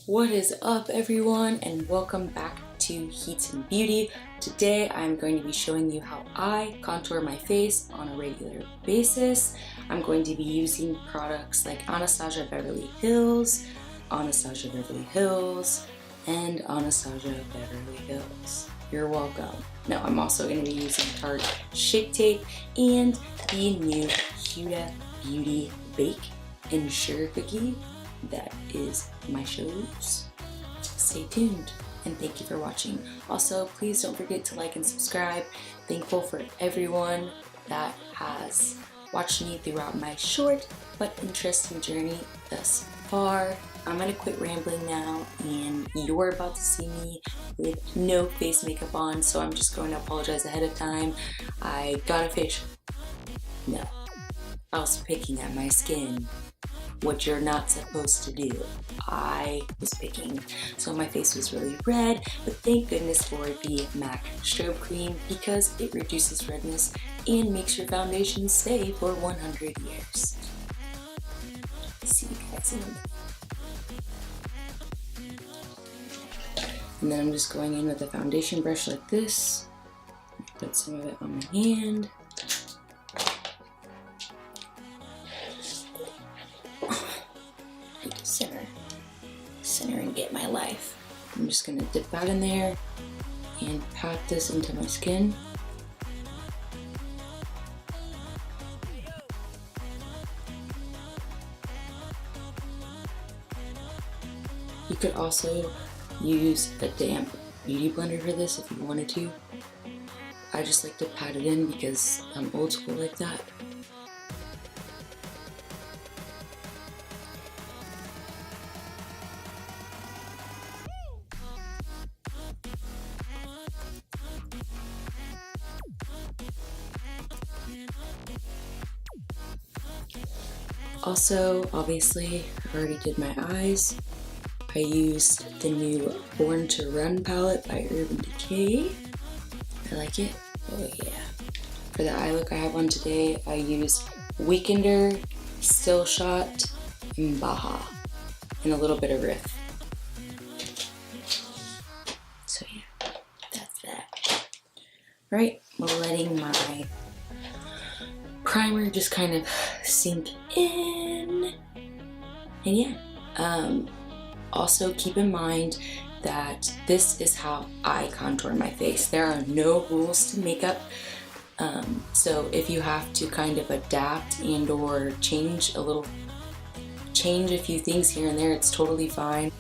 What is up, everyone, and welcome back to Heaton Beauty. Today I'm going to be showing you how I contour my face on a regular basis. I'm going to be using products like Anastasia Beverly Hills, and Anastasia Beverly Hills. You're welcome. No, I'm also going to be using Tarte Shape Tape and the new Huda Beauty Bake and Sugar Cookie. That is my shows. Stay tuned and thank you for watching. Also, please don't forget to like and subscribe. Thankful for everyone that has watched me throughout my short but interesting journey thus far. I'm gonna quit rambling now, and you're about to see me with no face makeup on, so I'm just going to apologize ahead of time. I got a facial. No, I was picking at my skin. What you're not supposed to do. I was picking, so my face was really red, but thank goodness for the MAC Strobe Cream because it reduces redness and makes your foundation stay for 100 years. See you guys in a minute. And then I'm just going in with a foundation brush like this. Put some of it on my hand. Center and get my life. I'm just gonna dip that in there and pat this into my skin. You could also use a damp beauty blender for this if you wanted to. I just like to pat it in because I'm old school like that. Also, obviously, I already did my eyes. I used the new Born to Run palette by Decay. I like it. Oh yeah. For the eye look I have on today, I used Weekender, Still Shot, and Baja, and a little bit of Riff. So yeah, that's that. Right, we're letting my primer just kind of sink in, and yeah. Also keep in mind that this is how I contour my face. There are no rules to makeup, so if you have to kind of adapt and or change a few things here and there, it's totally fine.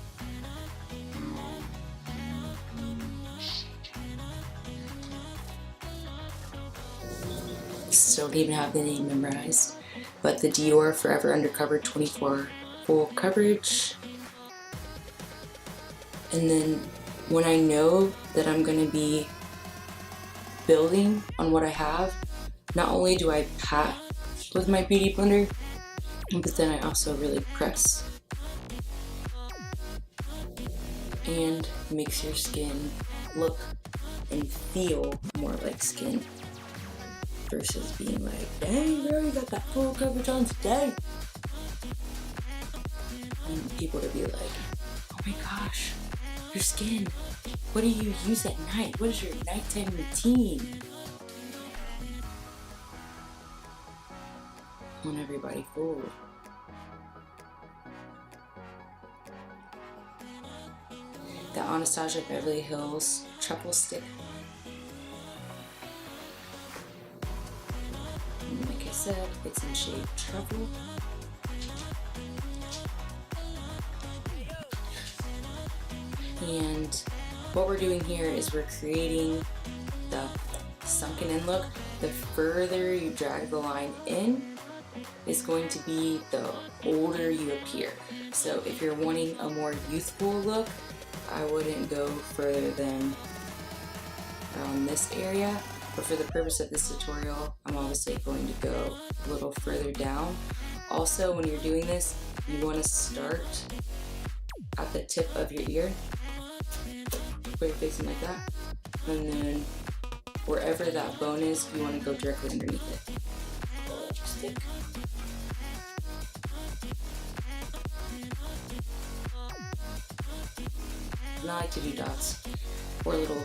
Still don't even have the name memorized, but the Dior Forever Undercover 24 full coverage. And then when I know that I'm going to be building on what I have, not only do I pat with my beauty blender, but then I also really press. And makes your skin look and feel more like skin versus being like, dang girl, you got that full coverage on today. And people to be like, oh my gosh, your skin, what do you use at night? What is your nighttime routine? I want everybody fooled. The Anastasia Beverly Hills Truffle Stick. And like I said, it's in shade Truffle. And what we're doing here is we're creating the sunken in look. The further you drag the line in is going to be the older you appear. So if you're wanting a more youthful look, I wouldn't go further than around this area. But for the purpose of this tutorial, I'm obviously going to go a little further down. Also, when you're doing this, you want to start at the tip of your ear. Put your face in like that, and then wherever that bone is, you want to go directly underneath it. Stick. and I like to do dots or little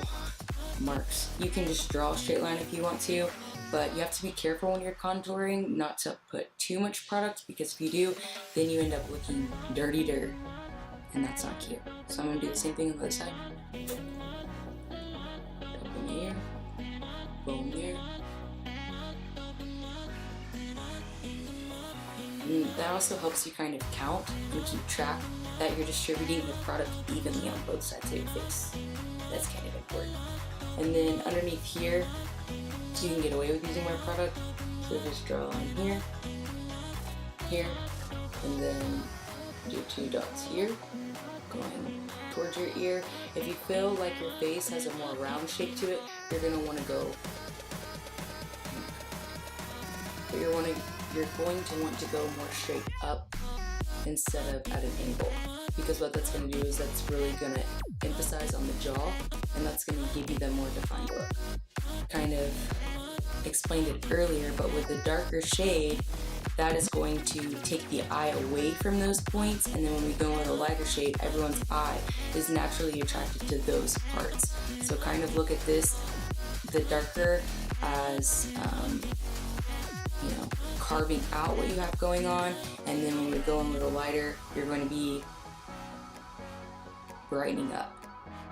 marks. You can just draw a straight line if you want to, but you have to be careful when you're contouring not to put too much product, because if you do, then you end up looking dirty dirt, and that's not cute. So I'm gonna do the same thing on the other side. Open here, boom there. And that also helps you kind of count and keep track that you're distributing the product evenly on both sides of your face. That's kind of important. And then underneath here, so you can get away with using more product, so just draw a line here, here, and then do 2 dots here, going towards your ear. If you feel like your face has a more round shape to it, you're going to want to go, but you're going to want to go more straight up instead of at an angle, because what that's going to do is that's really going to emphasize on the jaw, and that's going to give you that more defined look. Kind of explained it earlier, but with the darker shade, that is going to take the eye away from those points, and then when we go with a lighter shade, everyone's eye is naturally attracted to those parts. So kind of look at this, the darker, as you know, carving out what you have going on, and then when we go in a little lighter, you're going to be brightening up,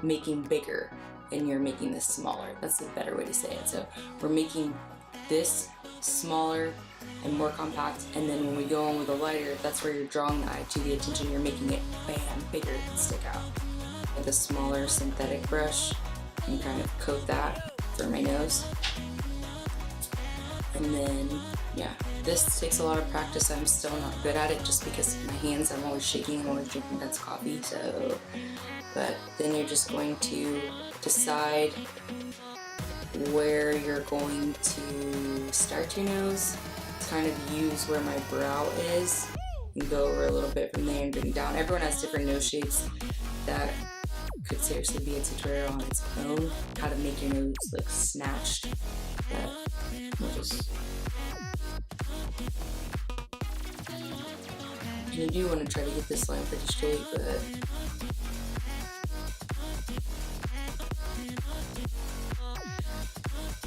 making bigger, and you're making this smaller. That's the better way to say it. So we're making this smaller and more compact, and then when we go in with a lighter, that's where you're drawing the eye to the attention. You're making it, bam, bigger and stick out. With a smaller synthetic brush, and kind of coat that for my nose. And then, yeah, this takes a lot of practice. I'm still not good at it just because my hands, I'm always shaking, I'm always drinking Dutch coffee, so. But then you're just going to decide where you're going to start your nose. Kind of use where my brow is and go over a little bit from there and bring down. Everyone has different nose shapes. That could seriously be a tutorial on its own, how to make your nose look snatched. But we'll just, and you do want to try to get this line pretty straight, but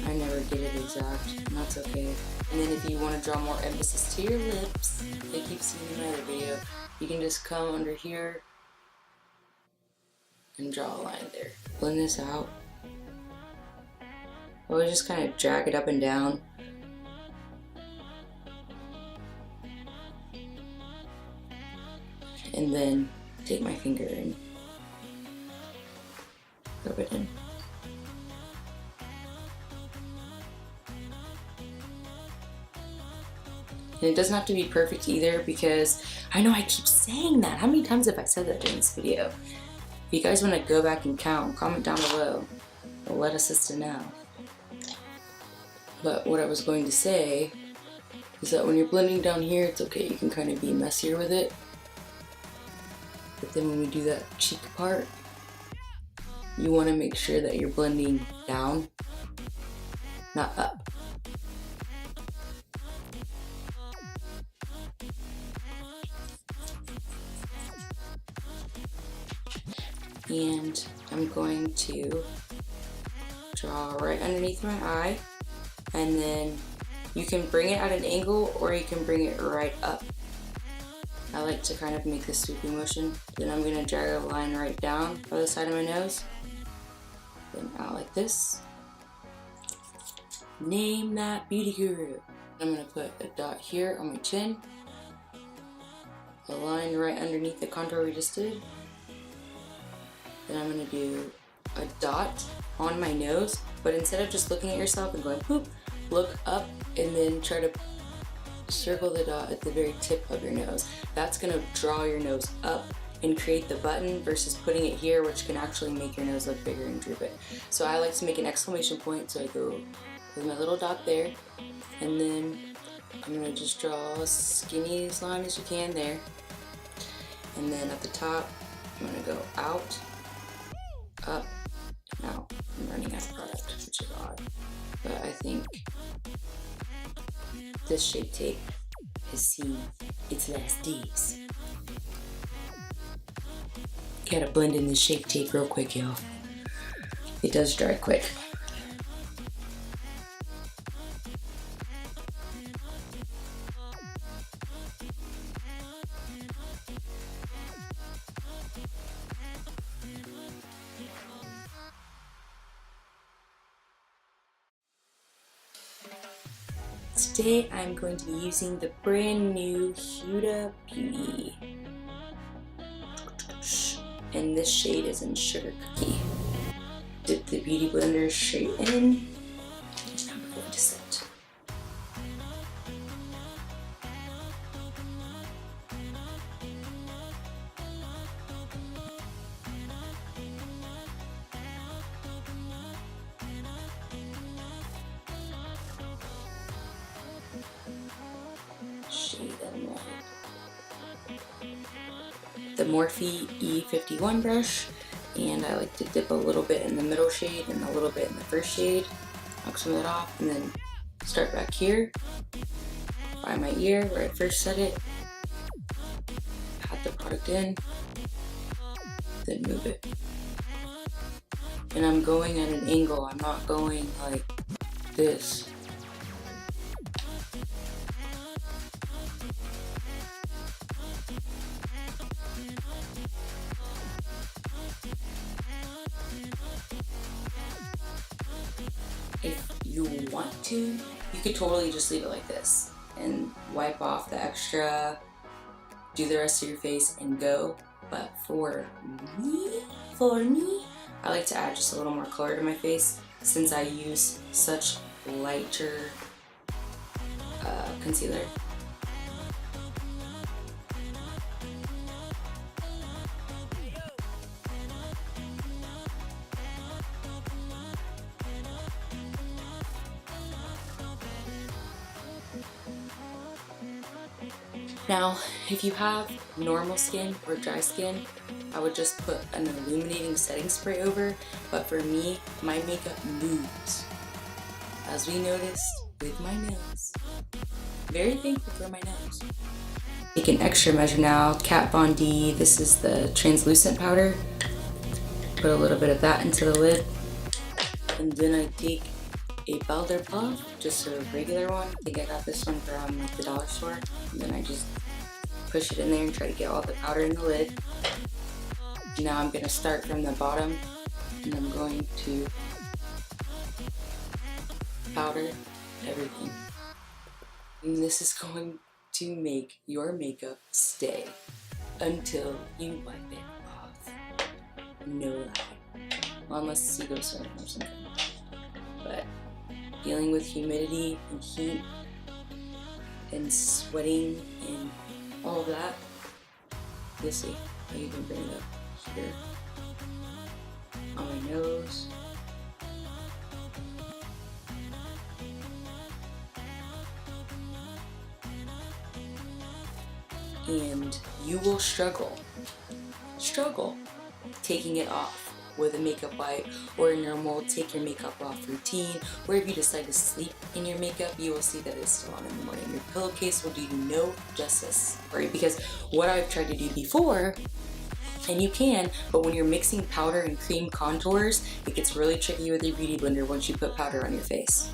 I never get it exact, and that's okay. And then if you want to draw more emphasis to your lips, like you've seen in my other video, you can just come under here and draw a line there. Blend this out. Or just kind of drag it up and down. And then take my finger and rub it in. And it doesn't have to be perfect either, because I know I keep saying that. How many times have I said that during this video? If you guys want to go back and count, comment down below. Or let us know. But what I was going to say is that when you're blending down here, it's okay. You can kind of be messier with it. But then when we do that cheek part, you want to make sure that you're blending down, not up. And I'm going to draw right underneath my eye, and then you can bring it at an angle or you can bring it right up. I like to kind of make this sweeping motion. Then I'm going to drag a line right down by the side of my nose, then out like this. Name that beauty guru. I'm going to put a dot here on my chin, a line right underneath the contour we just did. Then I'm going to do a dot on my nose, but instead of just looking at yourself and going poop, look up and then try to circle the dot at the very tip of your nose. That's going to draw your nose up and create the button versus putting it here, which can actually make your nose look bigger and droop it. So I like to make an exclamation point, so I go with my little dot there, and then I'm going to just draw as skinny as line as you can there. And then at the top, I'm going to go out, up, and out. I'm running out of product, which is odd. But I think this Shape Tape has seen its last days. Gotta blend in this Shape Tape real quick, y'all. It does dry quick. Today I'm going to be using the brand new Huda Beauty. And this shade is in Sugar Cookie. Dip the beauty blender straight in. And I'm going to set. Shade and light. The Morphe E51 brush, and I like to dip a little bit in the middle shade and a little bit in the first shade, knock some of it off, and then start back here by my ear where I first set it, pat the product in, then move it. And I'm going at an angle, I'm not going like this. If you want to, you could totally just leave it like this and wipe off the extra, do the rest of your face and go. But for me, I like to add just a little more color to my face since I use such lighter concealer. Now, if you have normal skin or dry skin, I would just put an illuminating setting spray over, but for me, my makeup moves. As we noticed with my nose. Very thankful for my nose. Take an extra measure now, KatvonD, this is the translucent powder. Put a little bit of that into the lid. And then I take a powder puff, just a regular one. I think I got this one from like the dollar store. And then I just push it in there and try to get all the powder in the lid. Now I'm going to start from the bottom and I'm going to powder everything. And this is going to make your makeup stay until you wipe it off. No lie. Well, unless you go swimming or something. But dealing with humidity and heat and sweating and all of that, you'll see. I even bring it up here on my nose. And you will struggle taking it off with a makeup wipe or a normal take your makeup off routine, or if you decide to sleep in your makeup, you will see that it's still on in the morning. Your pillowcase will do you no justice, right? Because what I've tried to do before, and you can, but when you're mixing powder and cream contours, it gets really tricky with your beauty blender once you put powder on your face.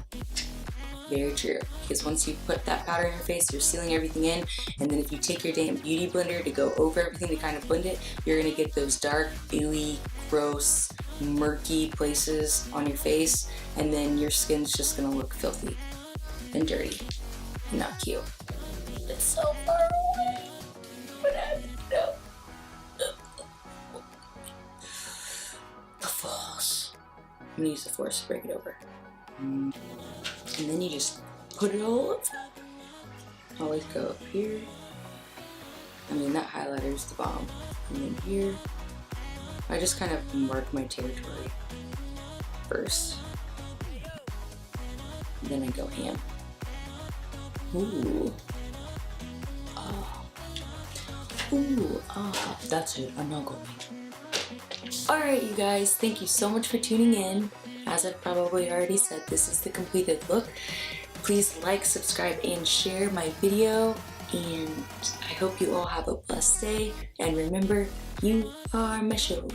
Very true, because once you put that powder in your face, you're sealing everything in, and then if you take your damn beauty blender to go over everything to kind of blend it, you're gonna get those dark, ooey, gross, murky places on your face, and then your skin's just gonna look filthy and dirty and not cute. It's so far away, but I have to know. The force. I'm gonna use the force to break it over. And then you just put it all up. Always go up here. I mean, that highlighter's the bomb. And then here, I just kind of mark my territory first. And then I go ham. Ooh. Oh. Ooh. Ah. That's it. I'm not going. Alright, you guys. Thank you so much for tuning in. As I've probably already said, this is the completed look. Please like, subscribe, and share my video. And I hope you all have a blessed day. And remember, You are my show.